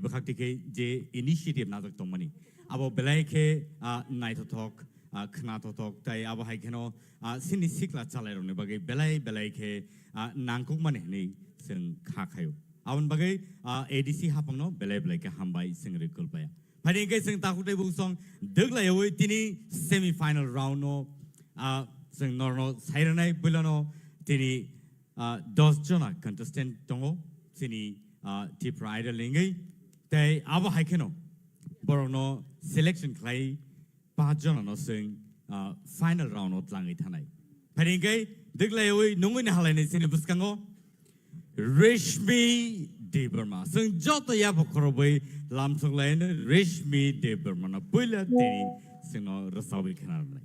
บักขักที่เจอินิชิทีฟน่าจะตรงมันนี่อาบ่เบลัยแค่นายททอกขนาดทอกแต่อาบ่ให้แค่นสินิสิกลาชาเลร์นี่บักเบลัยแค่นางกุกมันนี่ซึ่งข้าขายอาวันบักADC ฮับปังโนเบลัยแค่ฮัมบายซึ่งรีคูลไปภายในซึ่งตาคุดได้บุกซองดึกเลยวันที่นี่เซมิไฟแนลราวน์โนซึ่งนอร์โนไซเรนัยบุลโนที่นี่10 จนะคอนเทสเทนต์ตรงโอที่นี่Tipra ไอเดลลิงไงแต่อาบ่ให้แค่นบรอนselection ใครป้าจนะนซึ่งfinal round นหลังอีท่านไหนภายในดึกเลยวันนุ่งอินฮาเลนสิ่งบุษกังโอRishmi Deberma ซึ่งจอดยาพกครบไปลำสุกเลยนะ Rishmi Deberma นะปุ่ยละที่นี่ซึ่งนอรัสวิขนาดไหน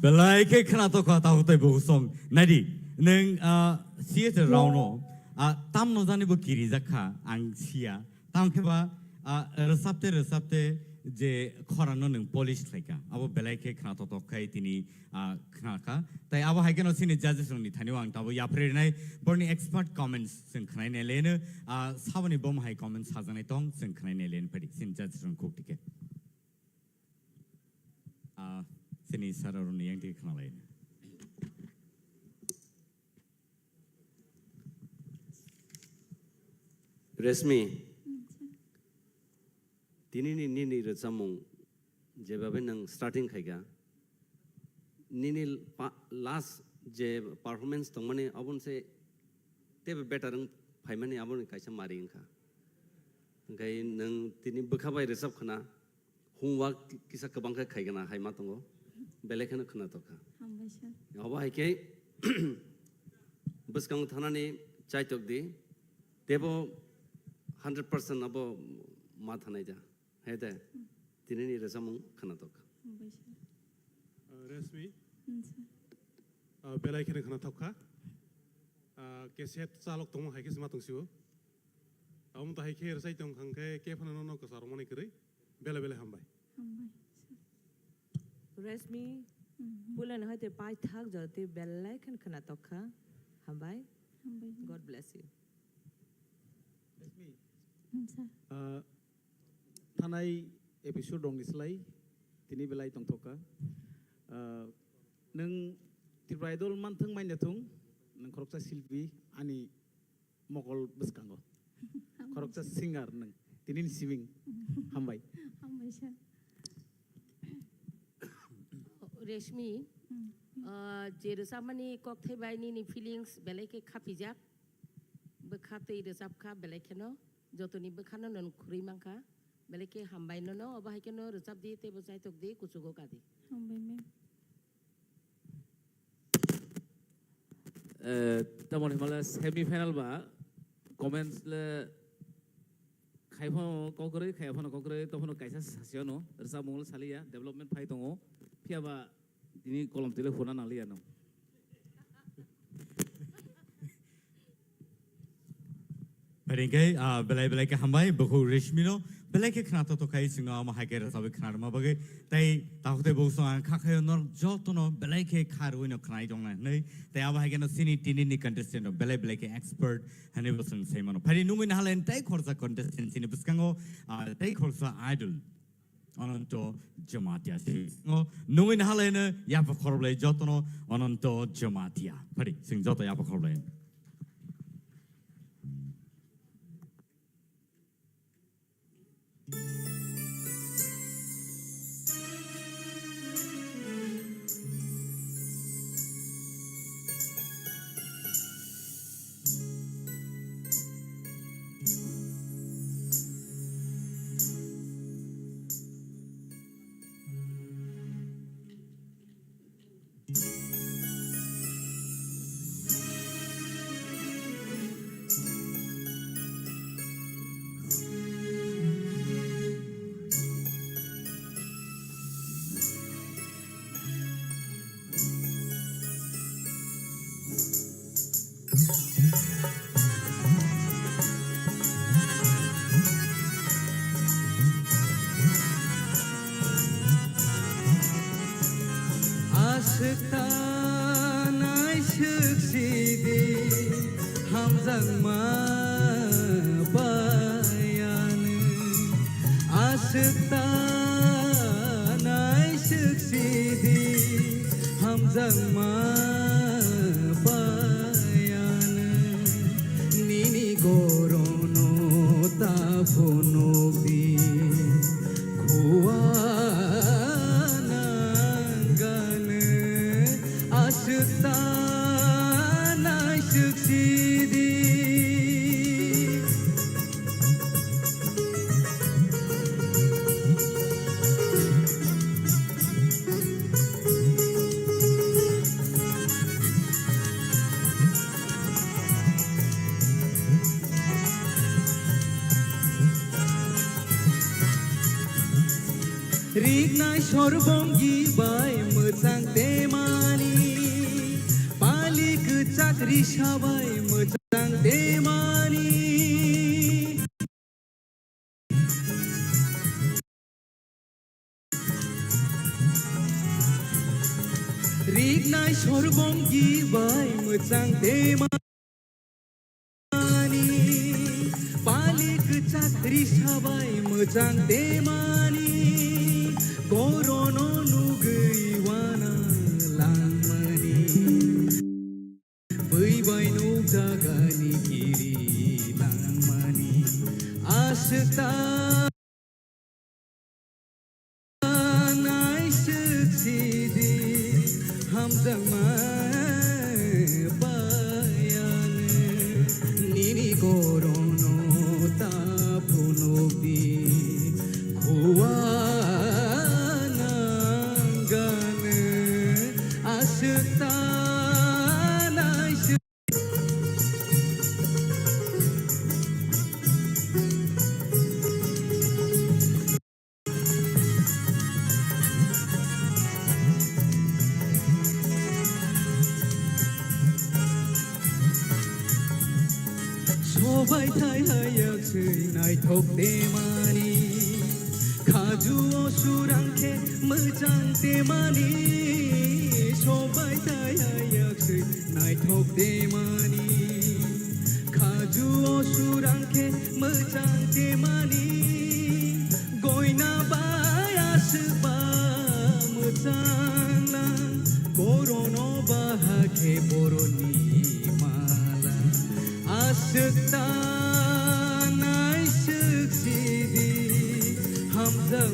belai ke kena to ka tahu te bosong nadi neng sia te rauno tam no jani bo kiri jakha ang sia tam ke ba resapte je khorano neng polish thaika abo belai ke kena to kai tini kena ka tai abo hai keno sini judges ni thani wang tabo ya pre nai borni expert comments sing khnai ne lene sabani bom hai comments hajanai tong sing khnai ne len padi sin judges rong kok tike sini sararun yang di kena lain. Resmi, ni resamung, jebabin nang starting kaiga, ni last je performance tong mana abun se tebe better nang payment abun kaisa mari ingka, kai nang tini berkabai resap kena, homework kisah kebangka kaiga na hai matongo. Belakang kena toka. Apa hai ke? Bus kang thana ni cai tok di. Tebo 100% abo mat hanai ja. Hai dah. Tini ni resamung kena toka. Resmi. Belakang kena toka. Keset salok tong hai ke semua tong siu. Aum tu hai ke resai tong kang ke pun nono kesarmoni kiri. Bela hambai. Resmi, bulan hari tu pai thak jadi belai kan kena toka, hambai. God bless you. Resmi. Tanai episode dong dislay, tini belai tong toka. Neng Tipra idol mantheng main datung, neng koroksa Silvi ani mokol beskango. Koroksa singer neng tini singing hambai. Resmi, jadi sama ni kok tebai ni feelings belai ke kapijak, berkata ini resapka belai keno, joto ni berkana non kuri mangka, belai ke hambai nono, abah keno resap di tebo saya tok di kusugo kadi. Hambai me. Taman Himalaya semi final ba, comments le, kaipan kokore, tohon kaisa sasiono, resap mungol salia, development pai tongo, piaba ini kolom teleponan alia no. Peringkai belai ke hambai buku resmi no belai ke kena to kai singno ama hai ke rasabe kena ma bagai tai tahu te bosong ang kakai nor joto no belai ke karu no kena idong na nei tai ama hai ke no sini tini ni contestant no belai ke expert hani bosong same no pari numi na halen tai khorsa contestant sini buskango tai khorsa idol Ononto jamatia sing nungi nahalena yapa korble jotono ononto jamatia pari sing joto yapa korble Rignai sorbongi bai मोजां देमानि पालिक चाकरि साबाय मोजां देमानि रिगनाय सरबम गिबाय मोजां देमानि पालिक चाकरि साबाय मोजां देमानि गरनो नुगैवाना लांमानि बैबाय नौजागानि गिरि लांमानि आसता नायसोखिदि हामजां बायानो निनि गरनो तापुनोबि खुवा नांगानो आसता नायसो सबाय थायाखै नायथक देमानि खाजु असुरांखे मोजां देमानि सबाय थायाखै नायथक देमानि खाजु असुरांखे मोजां देमानि गयना बायासोबा मोजां लां गरनो बाहागे बर'नि माला आसता नायसोखिदि हामजां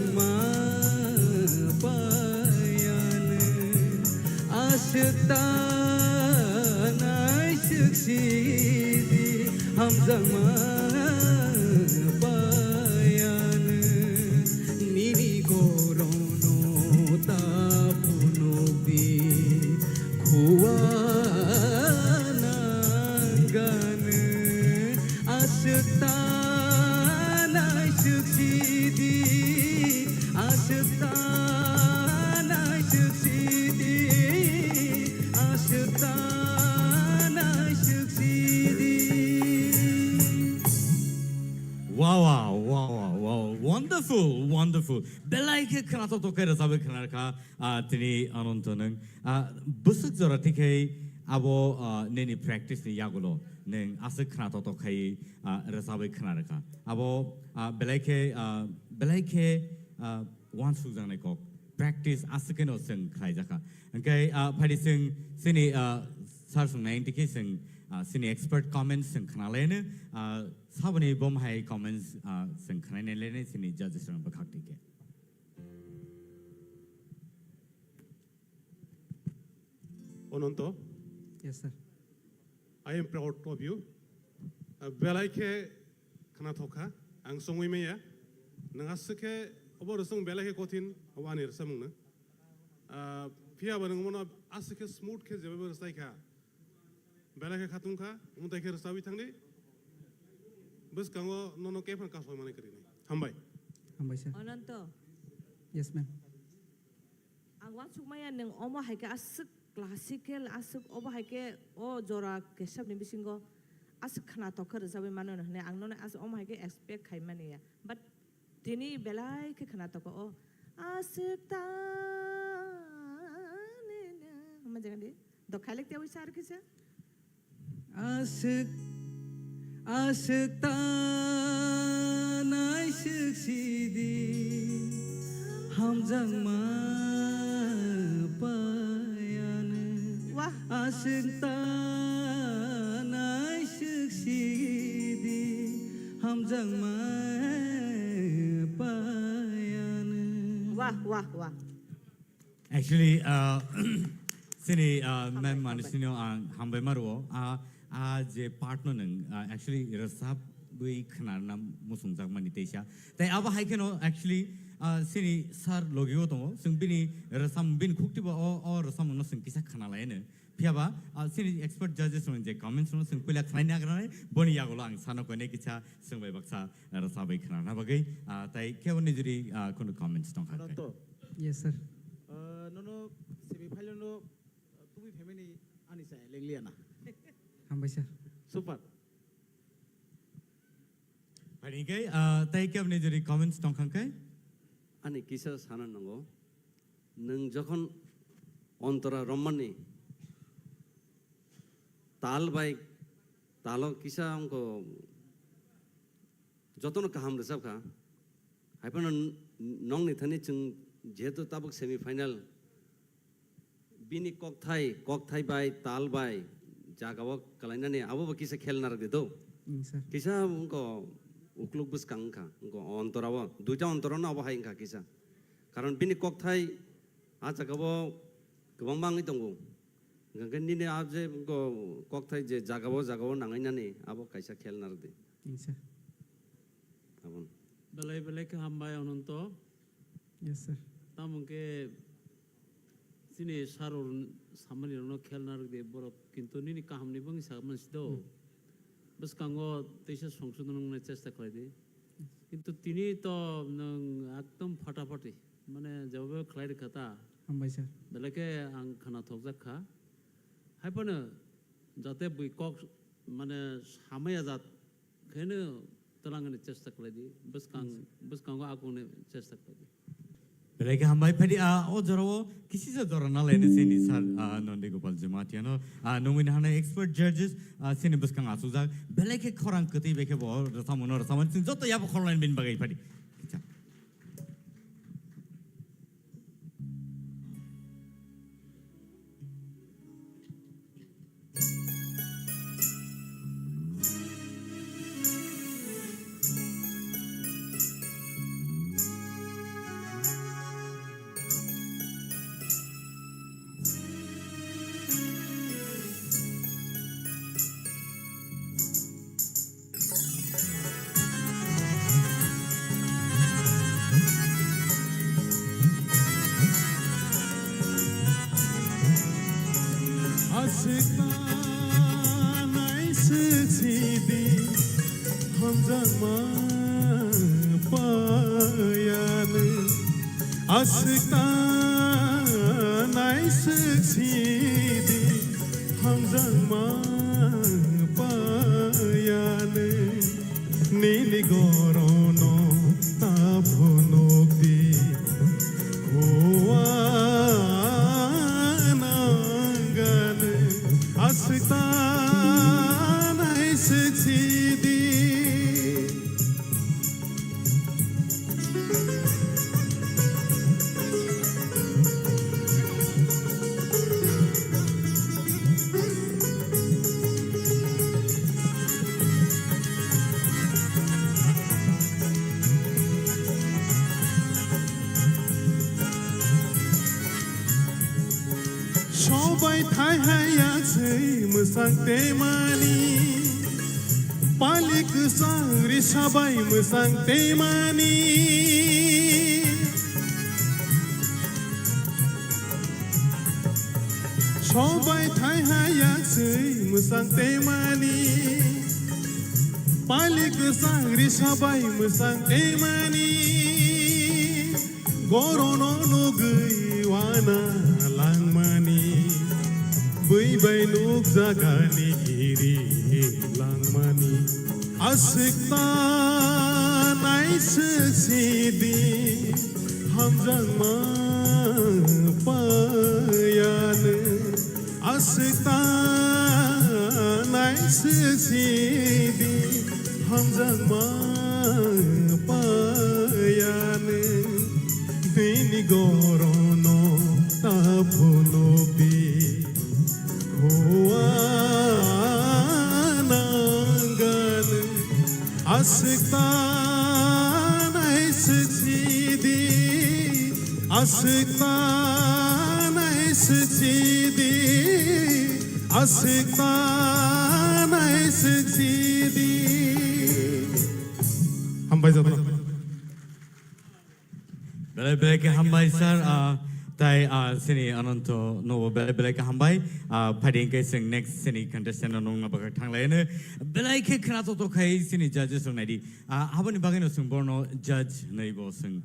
बायानो आसता नायसोखिदि हामजां बायानो निनि गरनो तापुनोबि खुवा नांगानो आसता नायसोखिदि आसता नायसोखिदि आसता नायसोखिदि Wow, wonderful. Belai kana to kai rasabe kana ka tini anontoneng busuk zora tikai abo neni practice ni yagulo neng asik kana to kai rasabe kana ka abo belai ke one suzang ne kok practice asikeno sing khai jaka kai phadi sing sini sar sung 90 ke sing sini expert comments sing kana lene sabani bom hai comments sing kana ne lene sini judges rang bakhak tike Ononto, Yes sir. I am proud of you. Belaike kanatoka, ang songwi meya, nangasake oborosong belaike kotin awanir samungna. Pia banang mono asake smooth ke jabe rastaika. Belaike khatunka, umtaike rastawi thangni. Bus kango nono kefan kasoy mane karini. Hambai. Hambai sir. Ononto, Yes ma'am. ang wansukmaya neng omo haike asuk classical asuk obo haike o jora kesab ni bisingo asuk khana tokar jabe mano ne ang none as omo haike expect khai mane ya but tini belai ke khana toko o asuk ta ne hama jangan di do khalek te wisar kisa Asik asik tanai suksidi hamjang ma payane wah asik tanai suksidi hamjang ma payane wah actually sini mem manisino hambai marwo je partner nang actually rasab bui khana nam musung jak mani tesia tai aba haikeno actually sini sar logio to sing bini rasam bin khukti ba o rasam no sing kisa khana laine phiaba sini expert judges on je comments no sing pila khana na grane boni yagolo ang sano ko ne kicha sing bai baksa rasabai khana na bagai tai ke oni juri kono comments tong ha Ononto, Yes sir. nono sibi Kubi family ani saya lengliana. हामबाय सार Super. Panikai, tay ke apni jodi comments tongkhangkai? Ani kisa sana nango. Nung jokhon ontara romani. Tal bai talo kisa angko jotono kaham resab ka. Haipana nong ni thani chung jeto tabuk semi final. Bini kok thai bai tal bai jagawa kalaina ni abo kisa khel nar de do. Sir Kisa angko ukluk bus kangka angko ontorawa duja ontorona abo haing ka kisa. Karon bini kok thai aja kabo gobang bang itongo. Ngangken ni abje angko kok thai je jagawa nangaina ni abo kaisa khel nar de. Sir Abon. Belai ke hamba yang nonton, yes sir tamu ke sini sarur sama ni rono khel nar de borok kintu ni kaham ni bang sama sido. Bes kanggo teisa songsudan nong na cesta kali de. Kintu tini to nong akdom fatafati, mana jawab kelai kata. हामबाय sir Belai ke ang khana thokjak kha. Hai pana jate bui kok mana samaya jat kene telangan cesta kali de. Bes kanggo aku ne cesta kali de. Belai ke hambai padi o jarawo kisi se dorana laine sini sar nonde gopal jematiano nomine hana expert judges sini bus kang asuzak belai ke khorang kati beke bo rasaman sin joto yabo khorlain bin bagai padi kicha Aşıkta naysıksidi Hamzama payanı Aşıkta naysıksidi Hamzama payanı Nili gorono tabunokdi Asıktan ayşıksidi Shobai thai hayatı mısang temani Palik sangri sabai mısang temani Shobai thai hayatı mısang temani Palik sangri sabai mısang temani Gorono no gıywana langmani Bui bai nuk jagani giri langmani Aşıktan ayşıksidi Hamzama payanı Aşıktan ayşıksidi Hamzama payanı Beni gorono tapunobi Huanangan Aşıktan ayşıksidi Aşıktan ayşıksidi Aşıktan ayşıksidi Hambai jabana belai ke hambai sar Tai sini anonto no belai ka hambai phading ke sing next sini contestant no nga baka thang lai ne belai ke khna to khai sini judges sung nai di abani bagai no sung borno judge nei bo sung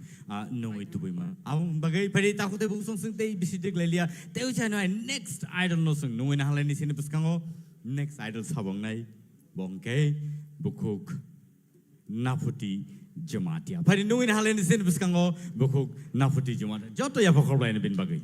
no i tu ma ab bagai phadi ta khote bu sung sung tei bisidik lai lia teu cha no next idol no sung no na halai ni sini buskango next idol sabong nai bongke bukuk naputi Jamatia. But in knowing how in the sin Buskango, Bukuk, Nafuti Jamata, Joto Yapokora and Bin Bagay.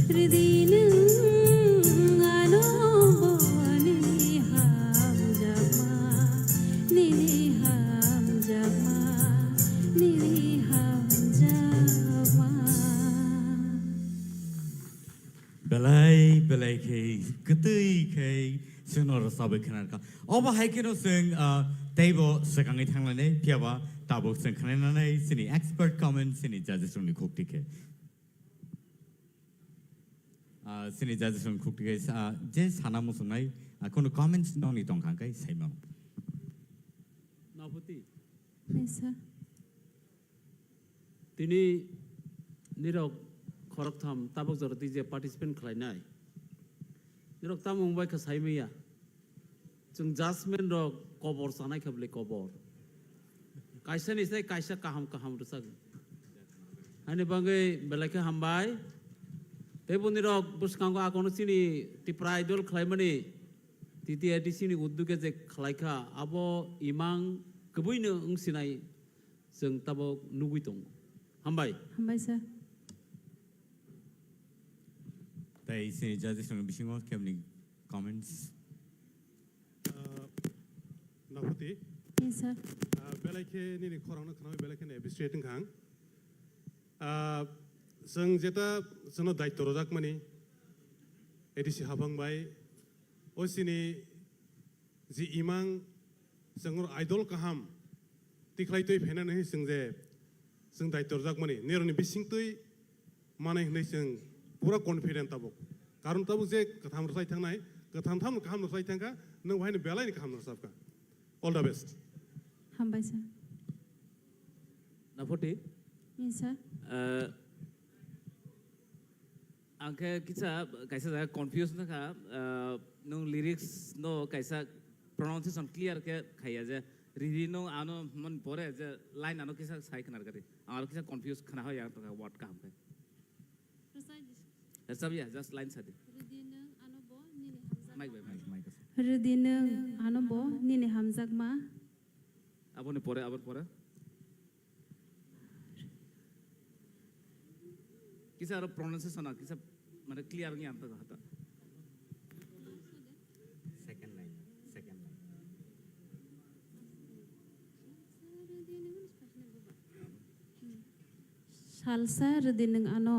Ridinu belai ketai senor sabe kenarka. Oba haikeno sing table sekangi tanglane piaba tabo sing kanane sini expert comment sini judges suni kuktike. Sini judges suni kuktike je sana musunai kono comments noni tongkangkai saimang. Naputi. Yes, sir. Tini nirok korok tham tabok zoroti je participant khlainai. Nirok tam mumbai ka saimaya. Jung jasmine rok kobor sanai khable kobor. Kaisa ni sai kaisa kaham rusak. Hani bangai belaka hambai. Tebo nirok buskango akono sini Tipra idol khlaimani TTAADC ni udduge je khlaika abo imang kebuino ungsinai jung tabok nugui tong. Hambai. Hambai, sir. Tai sini judges suni bisingo kemni comments. Naputi. Yes, sir. Belai ni korang nak kenal belai ni administrating kang. Seng jeta seno daito rodak mani. Edisi habang bai. Osini zi imang sengur idol kaham. Tiklai toi pena nahi sengje seng daito rodak mani. Neroni bising toi mana yang nahi seng pura confident tabok. Karun tabok je katham rasai thang nahi. Katham kaham rasai thang ka. Nang wahai ni belai ni kaham rasai ka. All the best. Hambai, sir. Naputi. Yes, sir. Angke kita kaisa saya confused na ka no lyrics no kaisa pronunciation clear ke khaya je riri no ano mon pore je line ano kisa sai kanar kare aro kisa confused khana hoya to what ka hampe sab ya just line sadi mic Rudineng anobo nini hamzak ma. abone pore kisa aro pronunciation kisa mane clear ngi anta hata Second line. Salsa rudineng ano.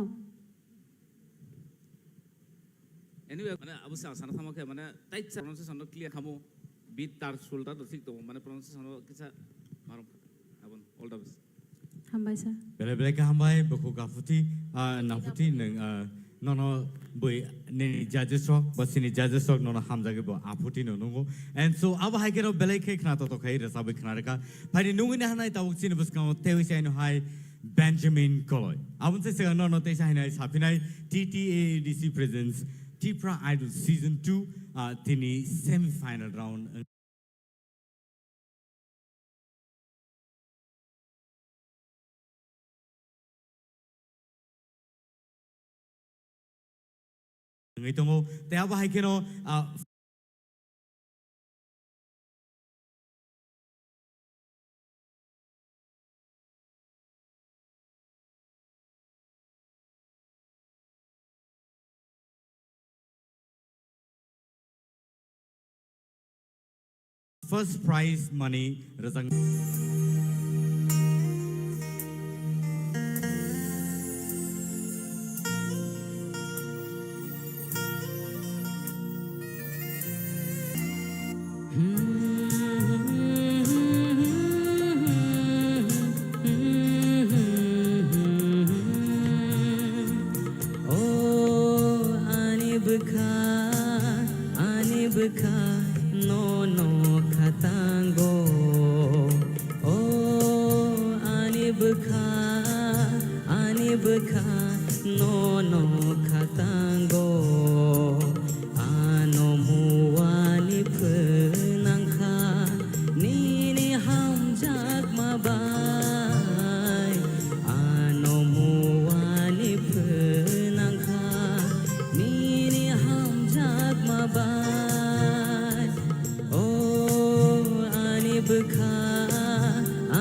anyway mane abu sana thama ke mane tight pronunciation clear khamu beat tar sulta to sik to mane pronunciation kisa marum abon all the best Hambai, sir. Belai ka hambai boko gafuti nafuti neng nono boy ni judges rock basini judges rock nono hamza ke bo aputi nono and so aba hai kero belai ke khna to khai rasa be khna ka phai nungi na hanai tawuk sin bus ka tewi sai no hai Benjamin Koloy abun se sega nono te sai nai sapinai TTAADC presents Tipra Idol season 2 tini semi final round ngitongo te aba hai kero first prize money razang Nini hamjak maba